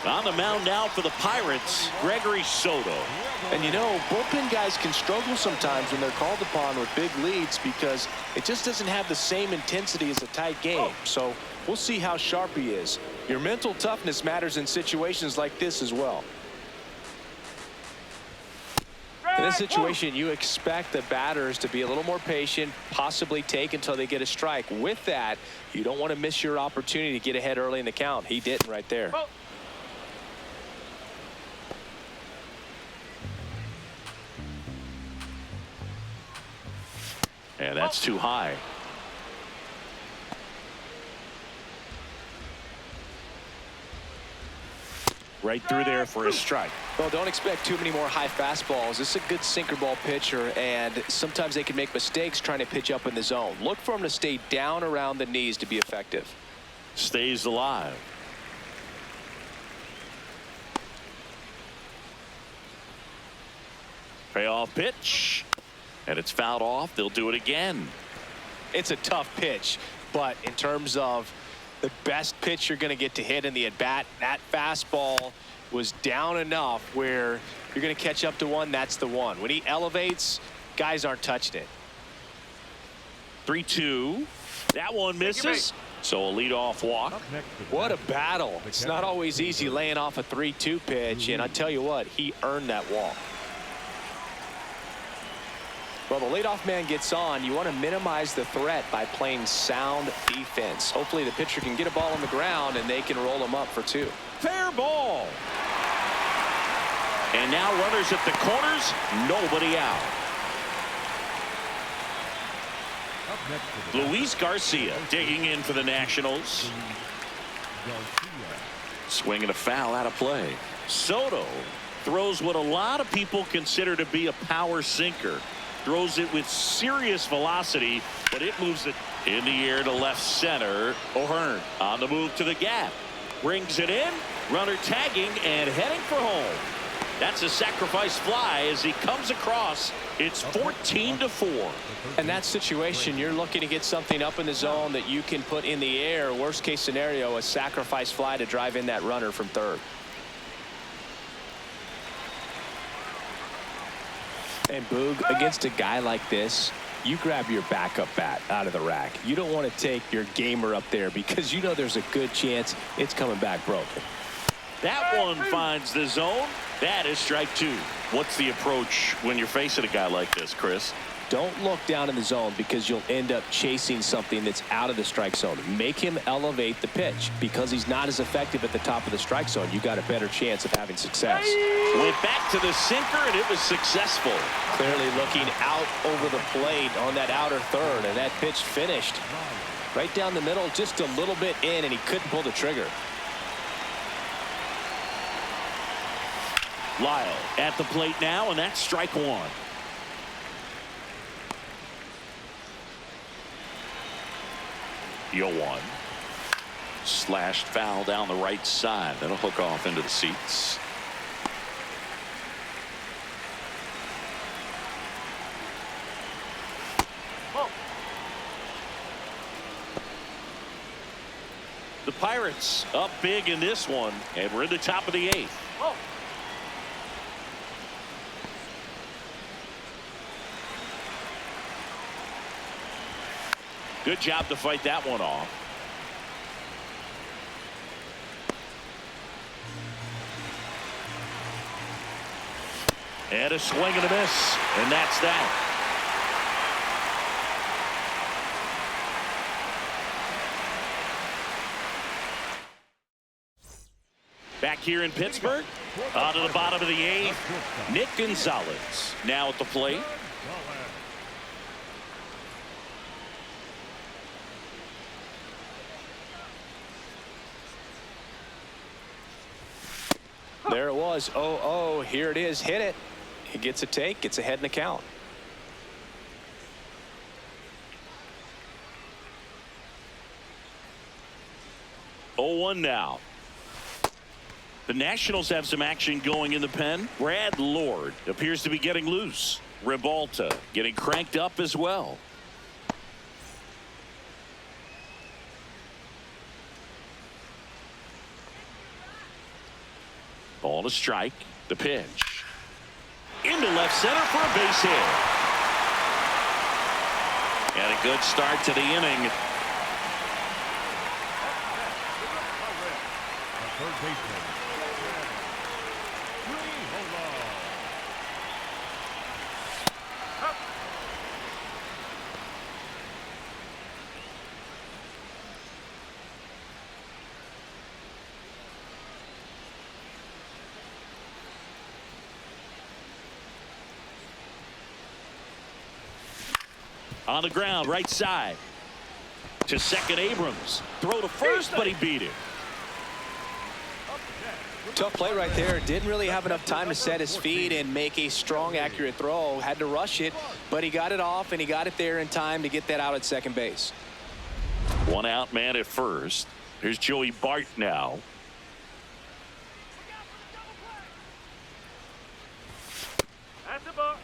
On the mound now for the Pirates, Gregory Soto. And you know, bullpen guys can struggle sometimes when they're called upon with big leads because it just doesn't have the same intensity as a tight game. So we'll see how sharp he is. Your mental toughness matters in situations like this as well. In this situation, you expect the batters to be a little more patient, possibly take until they get a strike. With that, you don't want to miss your opportunity to get ahead early in the count. He didn't right there. And that's too high. Right through there for a strike. Well, don't expect too many more high fastballs. This is a good sinker ball pitcher, and sometimes they can make mistakes trying to pitch up in the zone. Look for him to stay down around the knees to be effective. Stays alive. Payoff pitch. And it's fouled off. They'll do it again. It's a tough pitch, but in terms of the best pitch you're going to get to hit in the at-bat, that fastball was down enough where you're going to catch up to one. That's the one. When he elevates, guys aren't touching it. 3-2. That one misses. So a leadoff walk. What a battle. It's not always easy laying off a 3-2 pitch, and I tell you what, he earned that walk. Well, the leadoff man gets on. You want to minimize the threat by playing sound defense. Hopefully the pitcher can get a ball on the ground and they can roll him up for 2. Fair ball. And now runners at the corners, nobody out. Luis Garcia digging in for the Nationals. Swing and a foul out of play. Soto throws what a lot of people consider to be a power sinker. Throws it with serious velocity, but it moves it in the air to left center. O'Hearn on the move to the gap. Brings it in. Runner tagging and heading for home. That's a sacrifice fly as he comes across. It's 14-4. In that situation, you're looking to get something up in the zone that you can put in the air. Worst case scenario, a sacrifice fly to drive in that runner from third. And Boog, against a guy like this, you grab your backup bat out of the rack. You don't want to take your gamer up there because you know there's a good chance it's coming back broken. That one finds the zone. That is strike two. What's the approach when you're facing a guy like this, Chris? Don't look down in the zone because you'll end up chasing something that's out of the strike zone. Make him elevate the pitch because he's not as effective at the top of the strike zone. You got a better chance of having success. Went back to the sinker, and it was successful. Clearly looking out over the plate on that outer third, and that pitch finished right down the middle, just a little bit in, and he couldn't pull the trigger. Lyle at the plate now, and that's strike one. One. Slashed foul down the right side. That'll hook off into the seats. Whoa. The Pirates up big in this one, and we're in the top of the eighth. Whoa. Good job to fight that one off. And a swing and a miss, and that's that. Back here in Pittsburgh, on to the bottom of the eighth, Nick Gonzalez now at the plate. There it was. 0-0. Here it is. Hit it. He gets a take. Gets ahead in the count. Oh, 1 now. The Nationals have some action going in the pen. Brad Lord appears to be getting loose. Ribalta getting cranked up as well. Ball to strike. The pitch. Into left center for a base hit. And a good start to the inning. Third baseman. On the ground, right side. To second, Abrams. Throw to first, but he beat it. Tough play right there. Didn't really have enough time to set his feet and make a strong, accurate throw. Had to rush it, but he got it off, and he got it there in time to get that out at second base. One out man at first. Here's Joey Bart now. That's the ball.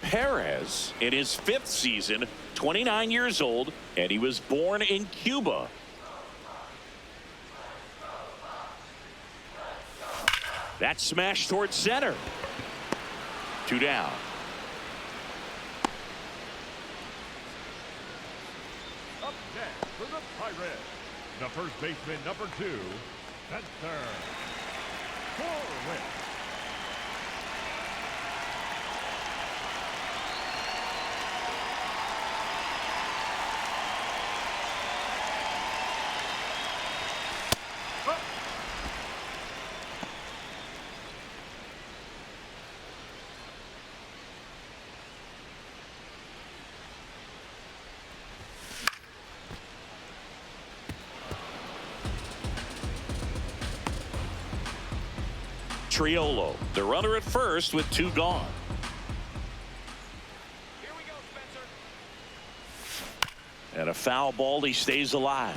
Perez in his 5th season, 29 years old, and he was born in Cuba. That smash towards center. 2 down. Up next for the Pirates, the first baseman, number 2, Spencer Horwitz. Triolo, the runner at first with 2 gone. Here we go, Spencer. And a foul ball, he stays alive.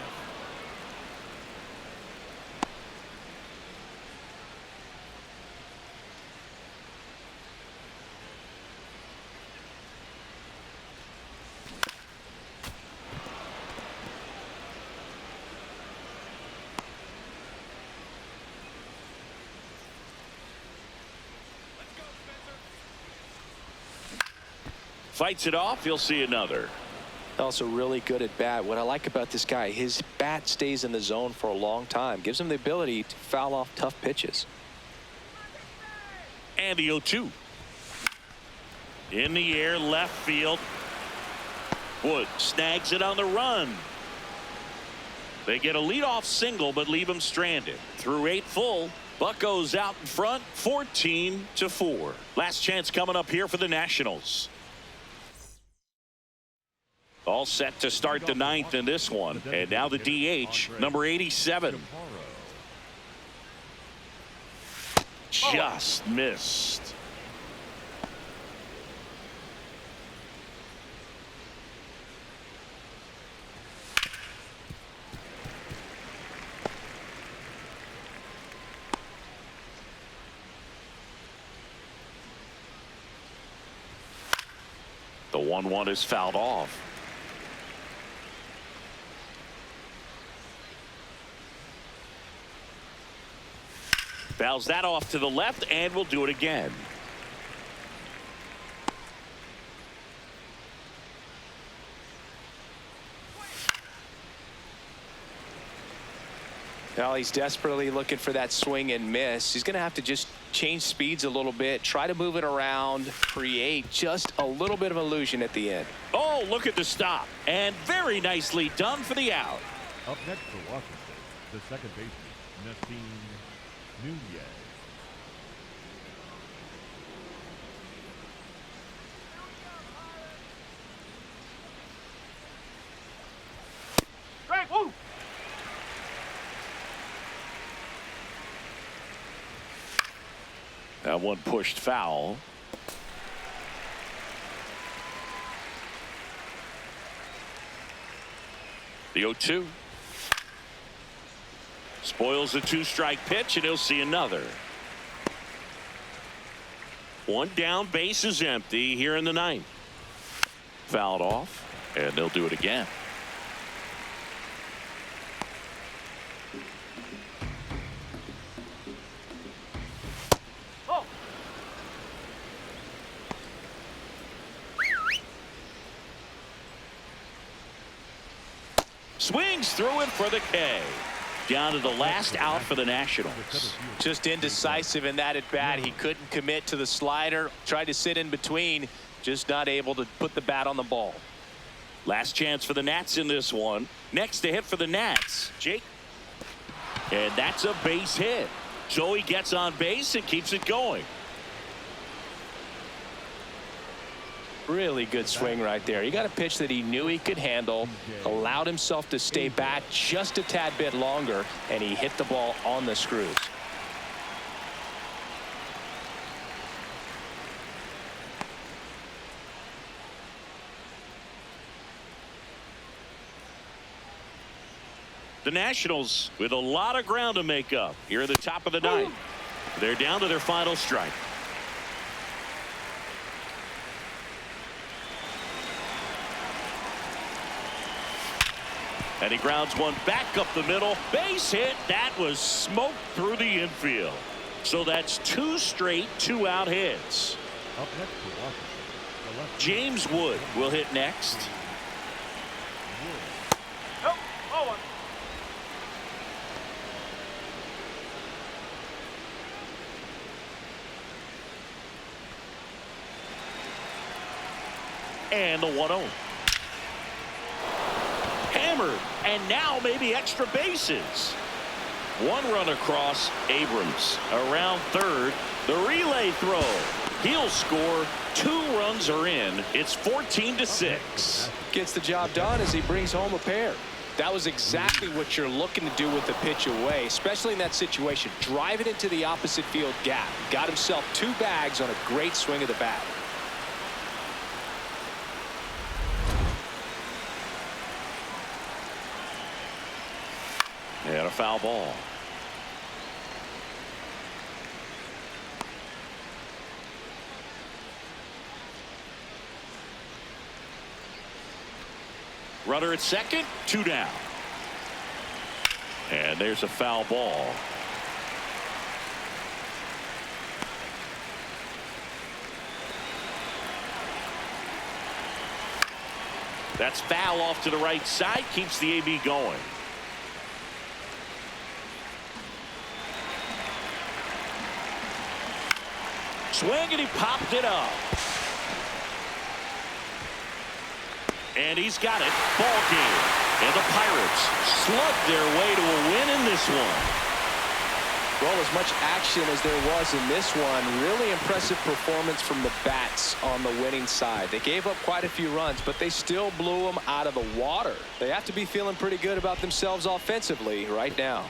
Fights it off. He'll see another. Also really good at bat. What I like about this guy, his bat stays in the zone for a long time. Gives him the ability to foul off tough pitches. And the 0-2. In the air, left field. Wood snags it on the run. They get a leadoff single, but leave him stranded. Through 8 full, Buccos out in front, 14-4. Last chance coming up here for the Nationals. All set to start the 9th in this one. And now the DH, number 87. Just missed. The 1-1 is fouled off. Fouls that off to the left, and we'll do it again. Now he's desperately looking for that swing and miss. He's going to have to just change speeds a little bit, try to move it around, create just a little bit of illusion at the end. Oh, look at the stop. And very nicely done for the out. Up next for Washington, the second baseman, Nassim Nunez. Strike, woo! That one pushed foul. The 0-2. Spoils the 2-strike pitch, and he'll see another. One down, base is empty here in the 9th. Fouled off, and they'll do it again. Oh! Swings through it for the K. Down to the last out for the Nationals. Just indecisive in that at bat. He couldn't commit to the slider, tried to sit in between, just not able to put the bat on the ball. Last chance for the Nats in this one. Next to hit for the Nats, Jake. And that's a base hit. So he gets on base and keeps it going. Really good swing right there. He got a pitch that he knew he could handle, allowed himself to stay back just a tad bit longer, and he hit the ball on the screws. The Nationals with a lot of ground to make up here at the top of the 9th. They're down to their final strike. And he grounds one back up the middle. Base hit. That was smoked through the infield. So that's 2 straight 2-out hits. Up next for Washington, the left James Wood will hit next. Nope. Oh, one. And the 1-0. Hammered, and now maybe extra bases. 1 run across. Abrams around third. The relay throw. He'll score. 2 runs are in. It's 14-6. Gets the job done as he brings home a pair. That was exactly what you're looking to do with the pitch away, especially in that situation. Drive it into the opposite field gap. Got himself 2 bags on a great swing of the bat. And a foul ball. Runner at second, 2 down. And there's a foul ball. That's foul off to the right side. Keeps the AB going. Swing, and he popped it up. And he's got it. Ball game. And the Pirates slugged their way to a win in this one. Well, as much action as there was in this one, really impressive performance from the bats on the winning side. They gave up quite a few runs, but they still blew them out of the water. They have to be feeling pretty good about themselves offensively right now.